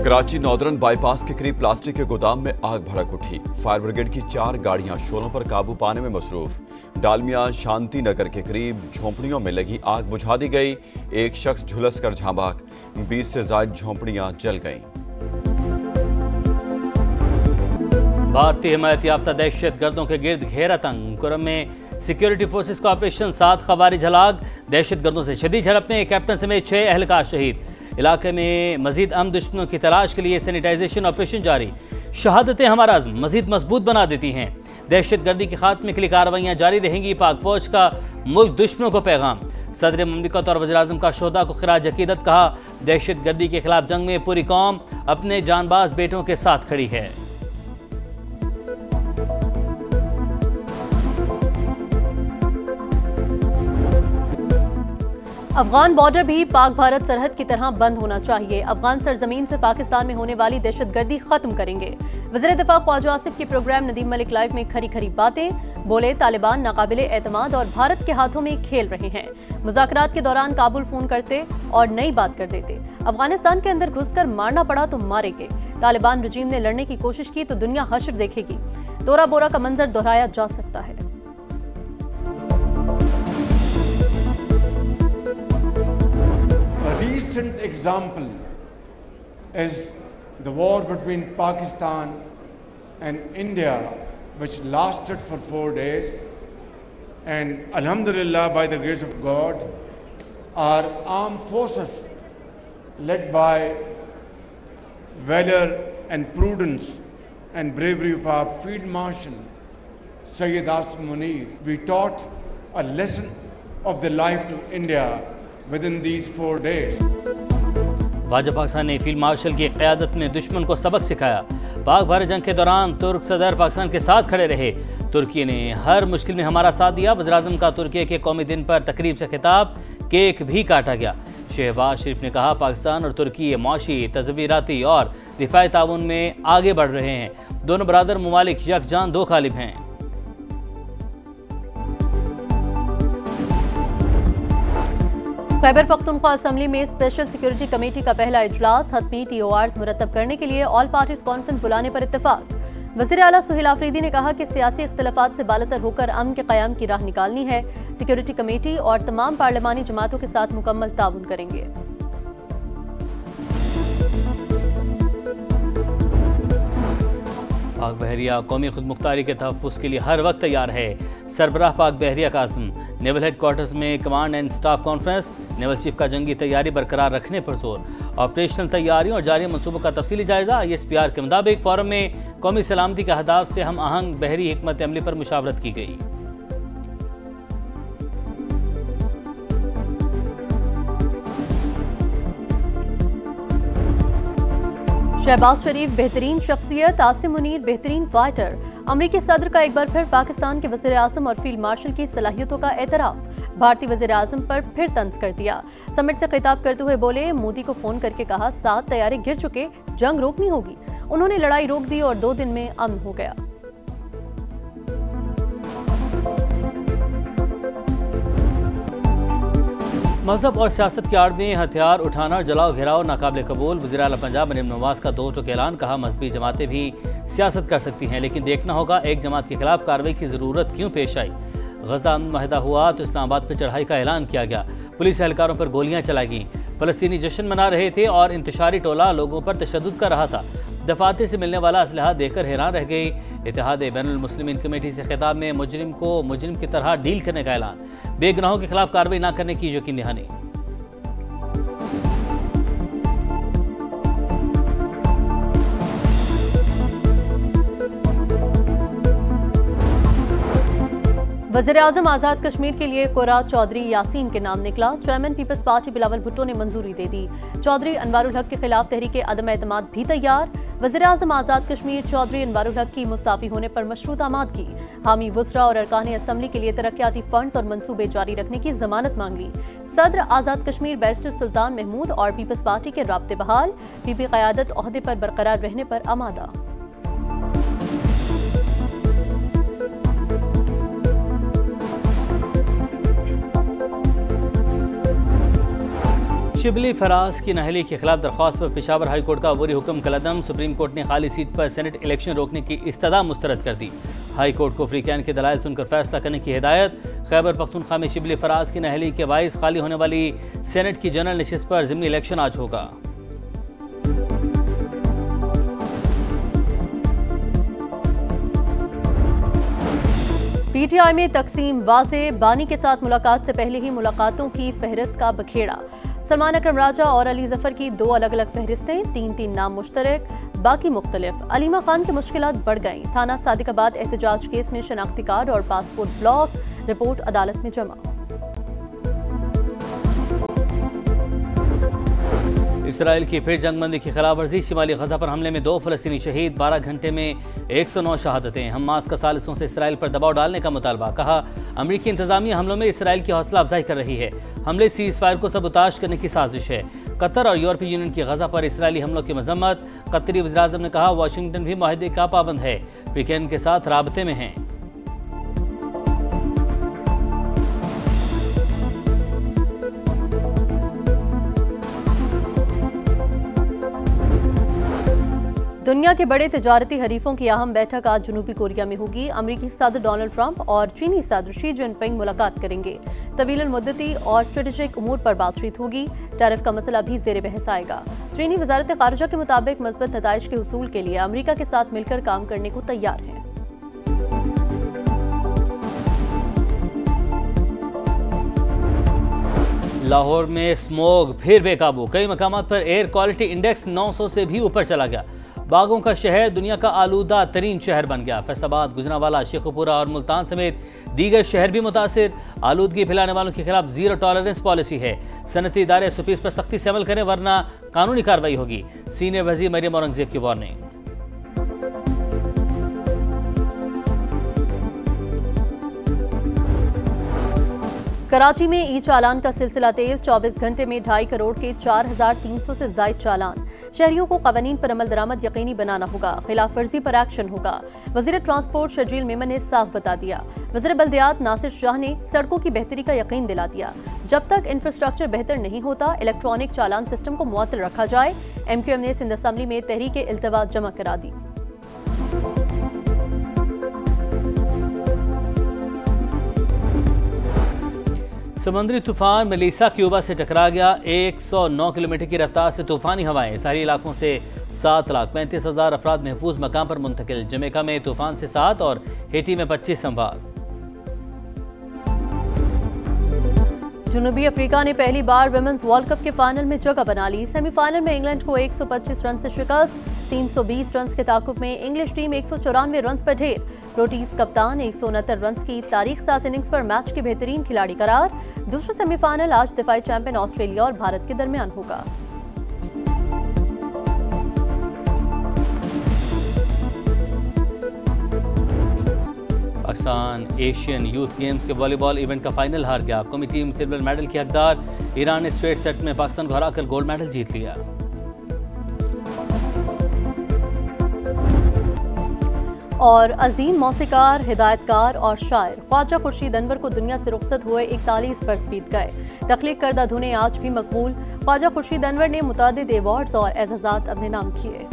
Karachi northern bypass के करीब plastic के गोदाम में आग भड़क उठी। फायर ब्रिगेड की 4 गाड़ियां शोलों पर काबू पाने में मसरूफ। डालमिया शांति नगर के करीब झोंपड़ियों में लगी आग बुझा दी गई। एक शख्स झुलस कर झांबाक। 20 से ज्यादा झोंपड़ियां जल गईं। भारतीय हिमायत याफ्ता दहशत गर्दों के गिर्द घेरा तंग। कुरम में सिक्योरिटी फोर्सेस का ऑपरेशन 7 खवारिज हलाक। दहशत गर्दों से शदीद झड़प में कैप्टन समेत 6 अहलकार शहीद। इलाके में मजीद अमन दुश्मनों की तलाश के लिए सैनिटाइजेशन ऑपरेशन जारी। शहादतें हमारा अज़्म मजीद मजबूत बना देती हैं। दहशत गर्दी के खात्मे के लिए कार्रवाइयाँ जारी रहेंगी। पाक फौज का मुल्क दुश्मनों को पैगाम। सदर ममलिकत और वज़ीर आज़म का शोहदा को खिराज अकीदत। कहा, दहशत गर्दी के खिलाफ जंग में पूरी कौम अपने जानबाज बेटों के साथ खड़ी है। अफगान बॉर्डर भी पाक भारत सरहद की तरह बंद होना चाहिए। अफगान सरजमीन से पाकिस्तान में होने वाली दहशतगर्दी खत्म करेंगे। वज़ीर दिफा ख्वाजा आसिफ के प्रोग्राम नदीम मलिक लाइव में खरी खरी बातें। बोले, तालिबान नाकाबिले एतमाद और भारत के हाथों में खेल रहे हैं। मुज़ाकरात के दौरान काबुल फोन करते और नई बात कर देते। अफगानिस्तान के अंदर घुसकर मारना पड़ा तो मारेंगे। तालिबान रजीम ने लड़ने की कोशिश की तो दुनिया हश्र देखेगी। तोरा बोरा का मंजर दोहराया जा सकता है। Recent example is the war between Pakistan and India, which lasted for 4 days, and alhamdulillah, by the grace of God, our armed forces led by valor and prudence and bravery of our Field Marshal Sayyid Asim Munir, we taught a lesson of the life to India within these 4 days. वाजह Pakistan ने field marshal की क़यादत में दुश्मन को सबक सिखाया। पाक भारत जंग के दौरान तुर्क सदर पाकिस्तान के साथ खड़े रहे। तुर्की ने हर मुश्किल में हमारा साथ दिया। वज़ीर आज़म का तुर्की के कौमी दिन पर तकरीब से खिताब। केक भी काटा गया। शहबाज शरीफ ने कहा, पाकिस्तान और तुर्की माशी, तज़वीराती और दिफाई ताउन में आगे बढ़ रहे हैं। दोनों बरादर ममालिक यकजान दो कालिब हैं। खैबर पख्तूनख्वा असम्बली में स्पेशल सिक्योरिटी कमेटी का पहला इजलास। हतमी TORs मुरतब करने के लिए ऑल पार्टीज कॉन्फ्रेंस बुलाने पर इत्तेफाक। वज़ीर आला सुहेल आफरीदी ने कहा कि सियासी इख्तिलाफात से बालतर होकर अमन के क़याम की राह निकालनी है। सिक्योरिटी कमेटी और तमाम पार्लिमानी जमातों के साथ मुकम्मल ताउन करेंगे। पाक बहरिया कौमी खुदमुख्तारी के तहफ़्फ़ुज़ के लिए हर वक्त तैयार है। सरबराह पाक बहरिया कासिम। नेवल हेडक्वार्टर्स में command and staff conference. Naval chief का जंगी तैयारी बरकरार रखने पर जोर। ऑपरेशनल तैयारियों और जारी मनसूबों का तफसीली जायजा। ISPR के मुताबिक फोरम में कौमी सलामती के अहदाफ से हम आहंग बहरी हिकमत अमली पर मुशावरत की गई। शहबाज शरीफ बेहतरीन शख्सियत, आसिम मुनीर बेहतरीन फाइटर। अमरीकी सदर का एक बार फिर पाकिस्तान के वज़ीर आज़म और फील्ड मार्शल की सलाहियतों का एतराफ़। भारतीय वज़ीर आज़म पर फिर तंज कर दिया। समिट से खिताब करते हुए बोले, मोदी को फ़ोन करके कहा 7 तैयारे गिर चुके, जंग रोकनी होगी। उन्होंने लड़ाई रोक दी और 2 दिन में अमन हो गया। मजहब और सियासत की आड़ में हथियार उठाना और जलाओ घेराव नाकाबिले कबूल। वज़ीर आला पंजाब मरीम नवाज का 2 टोक ऐलान। कहा, मजहबी जमातें भी सियासत कर सकती हैं, लेकिन देखना होगा एक जमात के खिलाफ कार्रवाई की ज़रूरत क्यों पेश आई। गजा मुआहदा हुआ तो इस्लामाबाद पर चढ़ाई का ऐलान किया गया। पुलिस एहलकारों पर गोलियां चलाई गईं। फ़लस्तीनी जश्न मना रहे थे और इंतशारी टोला लोगों पर तशद्दुद कर रहा था। दफातर से मिलने वाला असलहा देखकर हैरान रह गई। इत्तेहाद बैनुल मुस्लिमीन कमेटी से खिताब में मुजरिम को मुजरिम की तरह डील करने का ऐलान। बेगुनाहों के खिलाफ कार्रवाई न करने की यकीन दहानी। वज़ीर आज़म आज़ाद कश्मीर के लिए कोरा चौधरी यासीन के नाम निकला। Chairman people's party Bilawal Bhutto ने मंजूरी दे दी। चौधरी अनवारुल हक के खिलाफ तहरीक अदम एतमाद भी तैयार। वज़ीर आज़म आज़ाद कश्मीर चौधरी अनवारुल हक की मुस्ताफ़ी होने पर मशरूत आमादगी। हामी वुज़रा और अरकान असम्बली के लिए तरक्याती फंड्स और मनसूबे जारी रखने की जमानत मांगी। सदर आज़ाद कश्मीर बैरिस्टर सुल्तान महमूद और पीपल्स पार्टी के राब्ते बहाल। पीपी क़यादत ओहदे पर बरकरार रहने पर आमादा। शिबली फराज की नाअहली के खिलाफ दरख्वास्त पर पेशावर हाई कोर्ट का अबूरी हुक्म कलअदम। सुप्रीम कोर्ट ने खाली सीट पर सेनेट इलेक्शन रोकने की इस्तदा मुस्तरद कर दी। हाई कोर्ट को अफ्रीकैन के दलाइल सुनकर फैसला करने की हिदायत। खैबर पख्तूनख्वा में शिबली फराज की नाअहली के बाइस खाली होने वाली सेनेट की जनरल नशिस्त पर ज़िमनी इलेक्शन आज होगा। पीटीआई में तकसीम वाज़े, बानी के साथ मुलाकात से पहले ही मुलाकातों की फहरिस्त का बखेड़ा। सलमान अकरम राजा और अली जफर की दो अलग अलग फहरिस्तें, 3-3 नाम मुश्तरक, बाकी मुख्तलिफ। अलीमा खान की मुश्किलात बढ़ गईं। थाना सादिकाबाद एहतजाज केस में शनाख्ती कार्ड और पासपोर्ट ब्लॉक, रिपोर्ट अदालत में जमा। इसराइल की फिर जंगबंदी की खिलाफ वर्जी। शिमाली गजा पर हमले में 2 फ़लस्तीनी शहीद, 12 घंटे में 109 शहादतें। हमास का सालिसों से इसराइल पर दबाव डालने का मुतालबा। कहा अमरीकी इंतजामिया हमलों में इसराइल की हौसला अफजाई कर रही है। हमले सीज़ फायर को सबूताश करने की साजिश है। कतर और यूरोपीय यूनियन की गजा पर इसराइली हमलों की मजम्मत। कतरी वज़ीर-ए-आज़म ने कहा वाशिंगटन भी मुआहदे का पाबंद है, अफ्रीकैन के साथ राबते में है। दुनिया के बड़े तिजारती हरीफों की अहम बैठक आज जनूबी कोरिया में होगी। अमरीकी सदर डोनाल्ड ट्रंप और चीनी सदर शी जिनपिंग मुलाकात करेंगे। तवील मुद्दती और स्ट्रेटेजिक उमूर पर बातचीत होगी। टैरिफ का मसला भी जेर बहस आएगा। चीनी वजारत खारजा के मुताबिक मज़बूत नताइज के हुसूल के लिए अमरीका के साथ मिलकर काम करने को तैयार है। लाहौर में स्मोग फिर बेकाबू। कई मकामात पर एयर क्वालिटी इंडेक्स 900 से भी ऊपर चला गया। बागों का शहर दुनिया का आलूदा तरीन शहर बन गया। फैसलाबाद, गुजरांवाला, शेखुपुरा और मुल्तान समेत दीगर शहर भी मुतासिर। आलूदगी फैलाने वालों के खिलाफ जीरो टॉलरेंस पॉलिसी है। सनती इदारे सुपीस पर सख्ती से अमल करें वरना कानूनी कार्रवाई होगी। सीनियर वजीर मरियम औरंगजेब की वार्निंग। कराची में ई चालान का सिलसिला तेज। 24 घंटे में 2.5 करोड़ के 4,300 से ज्यादा चालान। शहरियों को कवानीन पर अमल दरामद यकीनी बनाना होगा। खिलाफ वर्जी पर एक्शन होगा। वजीर ट्रांसपोर्ट शजील मेमन ने साफ बता दिया। वजीर बल्दियात नासिर शाह ने सड़कों की बेहतरी का यकीन दिला दिया। जब तक इंफ्रास्ट्रक्चर बेहतर नहीं होता इलेक्ट्रॉनिक चालान सिस्टम को मुअत्तल रखा जाए। MQM ने सिंध असम्बली में तहरीक इल्तवा जमा करा दी। समुद्री तूफान मेलिसा क्यूबा से टकरा गया। 109 किलोमीटर की रफ्तार से तूफानी हवाएं। सारी इलाकों से 7,35,000 अफराद महफूज मकाम पर मुंतकिल। जमैका में तूफान से 7 और हेटी में 25 अमवात। जनूबी अफ्रीका ने पहली बार विमेंस वर्ल्ड कप के फाइनल में जगह बना ली। सेमीफाइनल में इंग्लैंड को 125 रन से शिकस्त। 320 रन के ताकुब में इंग्लिश टीम 194 रन पर ढेर। प्रोटीज कप्तान 169 रन की तारीख साज इनिंग्स पर मैच के बेहतरीन खिलाड़ी करार। दूसरा सेमीफाइनल आज दिफाई चैंपियन ऑस्ट्रेलिया और भारत के दरमियान होगा। पाकिस्तान एशियन यूथ गेम्स के वॉलीबॉल इवेंट का फाइनल हार गया। कौमी टीम सिल्वर मेडल की हकदार। ईरान ने स्ट्रेट सेट में पाकिस्तान को हराकर गोल्ड मेडल जीत लिया। और अजीम मौसीकार, हिदायतकार और शायर ख्वाजा खुर्शीद अनवर को दुनिया से रुखसत हुए 41 बरस बीत गए। तख्लीक करदा धुनें आज भी मकबूल। ख्वाजा खुर्शीद अनवर ने मुतादिद अवार्ड्स और एजाज़ात अपने नाम किए।